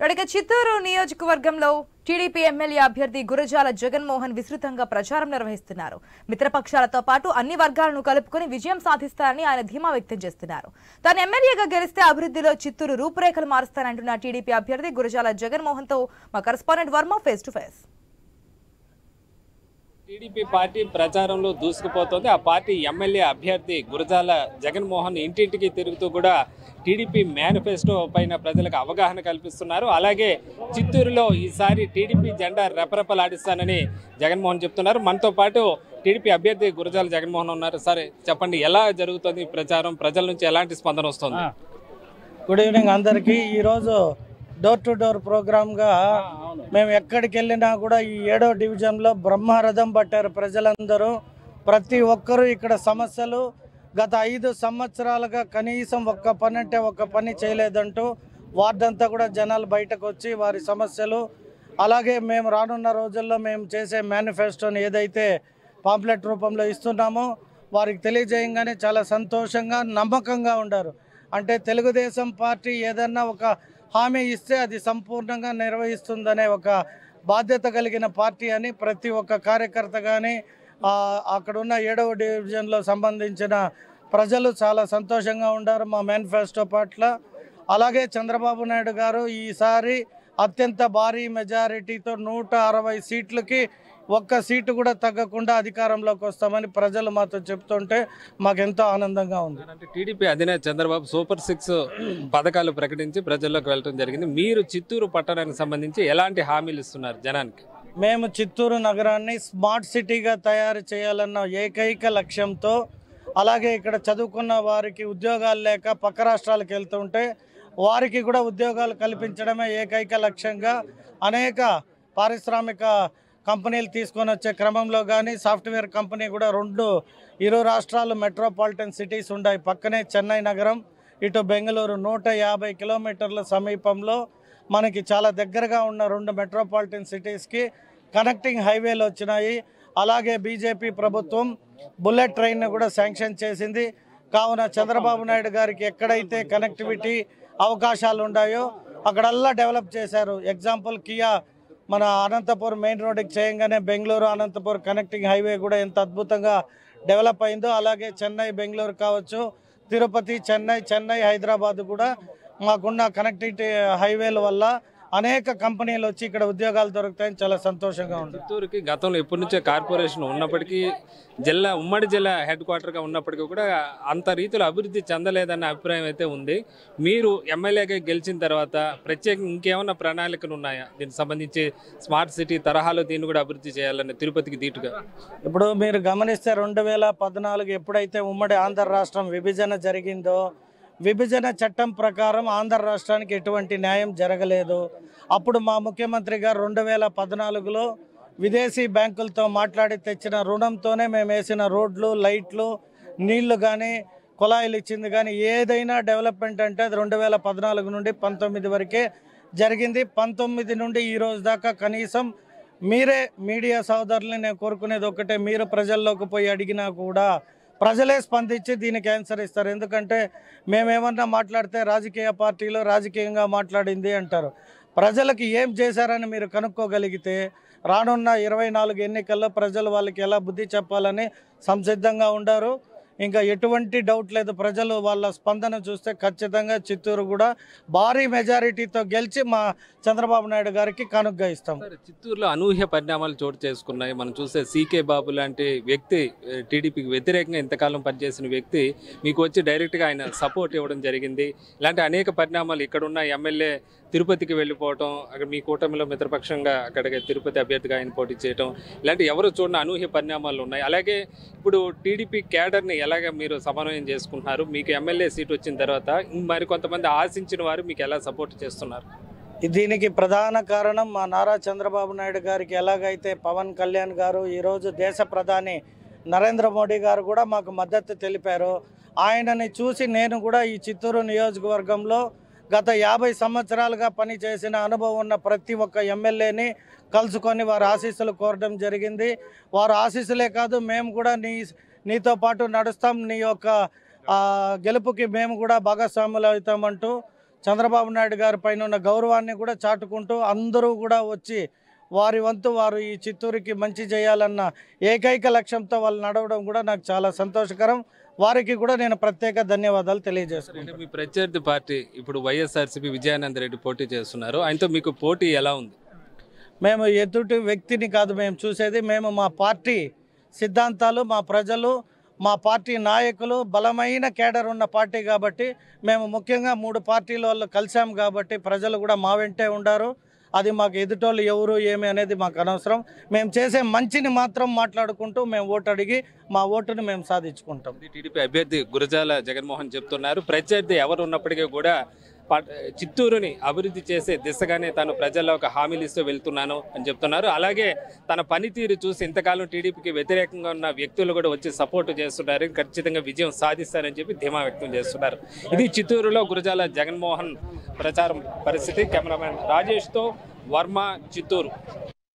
ఇక చిత్తూరు నియోజకవర్గంలో TDP MLA అభ్యర్థి గురజాల జగన్మోహన్ విస్తృతంగా ప్రచారం నిర్వహిస్తున్నారు. మిత్రపక్షాలతో పాటు అన్ని వర్గాలను కలుపుకొని విజయం సాధిస్తారని ఆయన ధీమా వ్యక్తం చేస్తున్నారు. తాను ఎమ్మెల్యేగా గెలిస్తే అభివృద్ధిలో చిత్తూరు రూపురేఖలు మారుస్తానంటున్న టీడీపీ అభ్యర్థి గురజాల జగన్మోహన్ తో మా correspondent Varma face to face. TDP party ప్రచారంలో దూసుకుపోతోంది. ఆ పార్టీ ఎమ్మెల్యే అభ్యర్థి గురజాల జగన్మోహన్ ఇంటింటికి తిరుగుతూ కూడా టీడీపీ మేనిఫెస్టో పైన ప్రజలకు అవగాహన కల్పిస్తున్నారు. అలాగే చిత్తూరులో ఈసారి టీడీపీ జెండా రెపరెపలాడిస్తానని జగన్మోహన్ చెప్తున్నారు. మనతో పాటు టీడీపీ అభ్యర్థి గురజాల జగన్మోహన్ ఉన్నారు. సరే చెప్పండి, ఎలా జరుగుతుంది ప్రచారం, ప్రజల నుంచి ఎలాంటి స్పందన వస్తుంది? గుడ్ ఈవినింగ్ అందరికీ. ఈరోజు డోర్ టు డోర్ ప్రోగ్రామ్గా మేము ఎక్కడికి వెళ్ళినా కూడా ఈ 7వ డివిజన్లో బ్రహ్మరథం పట్టారు ప్రజలందరూ. ప్రతి ఒక్కరూ ఇక్కడ సమస్యలు గత 5 సంవత్సరాలుగా కనీసం ఒక్క పని అంటే ఒక్క పని చేయలేదంటూ వార్డంతా కూడా జనాలు బయటకు వచ్చి వారి సమస్యలు, అలాగే మేము రానున్న రోజుల్లో మేము చేసే మేనిఫెస్టోని ఏదైతే పాంప్లెట్ రూపంలో ఇస్తున్నామో వారికి తెలియజేయంగానే చాలా సంతోషంగా నమ్మకంగా ఉండారు. అంటే తెలుగుదేశం పార్టీ ఏదన్నా ఒక హామీ ఇస్తే అది సంపూర్ణంగా నిర్వహిస్తుందనే ఒక బాధ్యత కలిగిన పార్టీ అని ప్రతి ఒక్క కార్యకర్త కానీ అక్కడున్న 7వ డివిజన్లో సంబంధించిన ప్రజలు చాలా సంతోషంగా ఉన్నారు మా మేనిఫెస్టో పట్ల. అలాగే చంద్రబాబు నాయుడు గారు ఈసారి అత్యంత భారీ మెజారిటీతో 160 సీట్లకి ఒక్క సీటు కూడా తగ్గకుండా అధికారంలోకి వస్తామని ప్రజలు మాతో చెప్తుంటే మాకెంతో ఆనందంగా ఉంది. అంటే టీడీపీ అధినేత చంద్రబాబు సూపర్ 6 పథకాలు ప్రకటించి ప్రజల్లోకి వెళ్ళడం జరిగింది. మీరు చిత్తూరు పట్టణానికి సంబంధించి ఎలాంటి హామీలు ఇస్తున్నారు జనానికి? మేము చిత్తూరు నగరాన్ని స్మార్ట్ సిటీగా తయారు చేయాలన్న ఏకైక లక్ష్యంతో, అలాగే ఇక్కడ చదువుకున్న వారికి ఉద్యోగాలు లేక పక్క రాష్ట్రాలకు వెళ్తుంటే వారికి కూడా ఉద్యోగాలు కల్పించడమే ఏకైక లక్ష్యంగా అనేక పారిశ్రామిక కంపెనీలు తీసుకొని వచ్చే క్రమంలో కానీ సాఫ్ట్వేర్ కంపెనీ కూడా 2 ఇరు రాష్ట్రాలు మెట్రోపాలిటన్ సిటీస్ ఉన్నాయి. పక్కనే చెన్నై నగరం, ఇటు బెంగళూరు 150 కిలోమీటర్ల సమీపంలో మనకి చాలా దగ్గరగా ఉన్న 2 మెట్రోపాలిటన్ సిటీస్కి కనెక్టింగ్ హైవేలు వచ్చినాయి. అలాగే బీజేపీ ప్రభుత్వం బుల్లెట్ ట్రైన్ను కూడా శాంక్షన్ చేసింది. కావున చంద్రబాబు నాయుడు గారికి ఎక్కడైతే కనెక్టివిటీ అవకాశాలు ఉన్నాయో అక్కడల్లా డెవలప్ చేశారు. ఎగ్జాంపుల్ కియా మన అనంతపూర్ మెయిన్ రోడ్డుకి చేయగానే బెంగళూరు అనంతపూర్ కనెక్టింగ్ హైవే కూడా ఎంత అద్భుతంగా డెవలప్ అయిందో, అలాగే చెన్నై బెంగళూరు కావచ్చు, తిరుపతి చెన్నై హైదరాబాద్ కూడా మాకున్న కనెక్టివిటీ హైవేల వల్ల అనేక కంపెనీలు వచ్చి ఇక్కడ ఉద్యోగాలు దొరుకుతాయని చాలా సంతోషంగా ఉంది. చిత్తూరుకి గతంలో ఎప్పటి నుంచే కార్పొరేషన్ ఉన్నప్పటికీ ఉమ్మడి జిల్లా హెడ్ క్వార్టర్గా ఉన్నప్పటికీ కూడా అంత రీతిలో అభివృద్ధి చెందలేదన్న అభిప్రాయం అయితే ఉంది. మీరు ఎమ్మెల్యేగా గెలిచిన తర్వాత ప్రత్యేకంగా ఇంకేమైనా ప్రణాళికలు ఉన్నాయా దీనికి సంబంధించి? స్మార్ట్ సిటీ తరహాలో దీన్ని కూడా అభివృద్ధి చేయాలని తిరుపతికి దీటుగా. ఇప్పుడు మీరు గమనిస్తే 2014 ఎప్పుడైతే ఉమ్మడి ఆంధ్ర రాష్ట్రం విభజన జరిగిందో, విభజన చట్టం ప్రకారం ఆంధ్ర రాష్ట్రానికి ఎటువంటి న్యాయం జరగలేదు. అప్పుడు మా ముఖ్యమంత్రి గారు 2014లో విదేశీ బ్యాంకులతో మాట్లాడి తెచ్చిన రుణంతోనే మేము వేసిన రోడ్లు, లైట్లు, నీళ్లు కానీ కుళాయిలు ఇచ్చింది కానీ ఏదైనా డెవలప్మెంట్ అంటే అది 2014 నుండి 19 వరకే జరిగింది. 19 నుండి ఈ రోజు దాకా కనీసం మీరే మీడియా సోదరుల్ని నేను కోరుకునేది ఒకటే, మీరు ప్రజల్లోకి పోయి అడిగినా కూడా ప్రజలే స్పందించి దీనికి ఆన్సర్ ఇస్తారు. ఎందుకంటే మేమేమన్నా మాట్లాడితే రాజకీయ పార్టీలో రాజకీయంగా మాట్లాడింది అంటారు. ప్రజలకు ఏం చేశారని మీరు కనుక్కోగలిగితే రానున్న 24 ఎన్నికల్లో ప్రజలు వాళ్ళకి ఎలా బుద్ధి చెప్పాలని సంసిద్ధంగా ఉండారు. ఇంకా ఎటువంటి డౌట్ లేదు. ప్రజలు వాళ్ళ స్పందన చూస్తే ఖచ్చితంగా చిత్తూరు కూడా భారీ మెజారిటీతో గెలిచి మా చంద్రబాబు నాయుడు గారికి కానుగ్గా ఇస్తాం. చిత్తూరులో అనూహ్య పరిణామాలు చోటు చేసుకున్నాయి. మనం చూస్తే సీకే బాబు లాంటి వ్యక్తి, టీడీపీకి వ్యతిరేకంగా ఇంతకాలం పనిచేసిన వ్యక్తి మీకు వచ్చి డైరెక్ట్గా ఆయన సపోర్ట్ ఇవ్వడం జరిగింది. ఇలాంటి అనేక పరిణామాలు ఇక్కడున్న ఎమ్మెల్యే తిరుపతికి వెళ్ళిపోవటం, అక్కడ మీ కూటమిలో మిత్రపక్షంగా అక్కడికి తిరుపతి అభ్యర్థిగా ఆయన పోటీ చేయడం, ఇలాంటి ఎవరు చూడని అనూహ్య పరిణామాలు ఉన్నాయి. అలాగే ఇప్పుడు టీడీపీ క్యాడర్ని ఎలాగ మీరు సమన్వయం చేసుకుంటున్నారు? మీకు ఎమ్మెల్యే సీట్ వచ్చిన తర్వాత మరి కొంతమంది ఆశించిన వారు మీకు ఎలా సపోర్ట్ చేస్తున్నారు? దీనికి ప్రధాన కారణం మా నారా చంద్రబాబు నాయుడు గారికి ఎలాగైతే పవన్ కళ్యాణ్ గారు, ఈరోజు దేశ ప్రధాని నరేంద్ర మోడీ గారు కూడా మాకు మద్దతు తెలిపారు. ఆయనని చూసి నేను కూడా ఈ చిత్తూరు నియోజకవర్గంలో గత 50 సంవత్సరాలుగా పనిచేసిన అనుభవం ఉన్న ప్రతి ఒక్క ఎమ్మెల్యేని కలుసుకొని వారి ఆశీస్సులు కోరడం జరిగింది. వారి ఆశీస్సులే కాదు, మేము కూడా నీతో పాటు నడుస్తాం, నీ యొక్క గెలుపుకి మేము కూడా భాగస్వాములు అవుతామంటూ చంద్రబాబు నాయుడు గారి పైన ఉన్న గౌరవాన్ని కూడా చాటుకుంటూ అందరూ కూడా వచ్చి వారి వంతు వారు ఈ చిత్తూరుకి మంచి చేయాలన్న ఏకైక లక్ష్యంతో వాళ్ళు నడవడం కూడా నాకు చాలా సంతోషకరం. వారికి కూడా నేను ప్రత్యేక ధన్యవాదాలు తెలియజేస్తున్నాను. మీ ప్రత్యర్థి పార్టీ ఇప్పుడు వైఎస్ఆర్సీపీ విజయానంద రెడ్డి పోటీ చేస్తున్నారు. ఆయనతో మీకు పోటీ ఎలా ఉంది? మేము ఎదుటి వ్యక్తిని కాదు మేము చూసేది, మేము మా పార్టీ సిద్ధాంతాలు, మా ప్రజలు, మా పార్టీ నాయకులు బలమైన కేడర్ ఉన్న పార్టీ కాబట్టి మేము ముఖ్యంగా 3 పార్టీల వాళ్ళు కలిసాం కాబట్టి ప్రజలు కూడా మా వెంటే ఉండారు. అది మాకు ఎదుటోళ్ళు ఎవరు ఏమి అనేది మాకు అనవసరం. మేము చేసే మంచిని మాత్రం మాట్లాడుకుంటూ మేము ఓటు అడిగి మా ఓటుని మేము సాధించుకుంటాం. టీడీపీ అభ్యర్థి గురజాల జగన్మోహన్ చెప్తున్నారు, ప్రత్యర్థి ఎవరు ఉన్నప్పటికీ కూడా చిత్తూరుని అభివృద్ధి చేసే దిశగానే తాను ప్రజల్లో ఒక హామీలు ఇస్తూ వెళ్తున్నాను అని చెప్తున్నారు. అలాగే తన పనితీరు చూసి ఇంతకాలం టీడీపీకి వ్యతిరేకంగా ఉన్న వ్యక్తులు కూడా వచ్చి సపోర్ట్ చేస్తున్నారు, ఖచ్చితంగా విజయం సాధిస్తారని చెప్పి ధీమా వ్యక్తం చేస్తున్నారు. ఇది చిత్తూరులో గురజాల జగన్మోహన్ ప్రచారం పరిస్థితి. కెమెరామెన్ రాజేష్తో వర్మ, చిత్తూరు.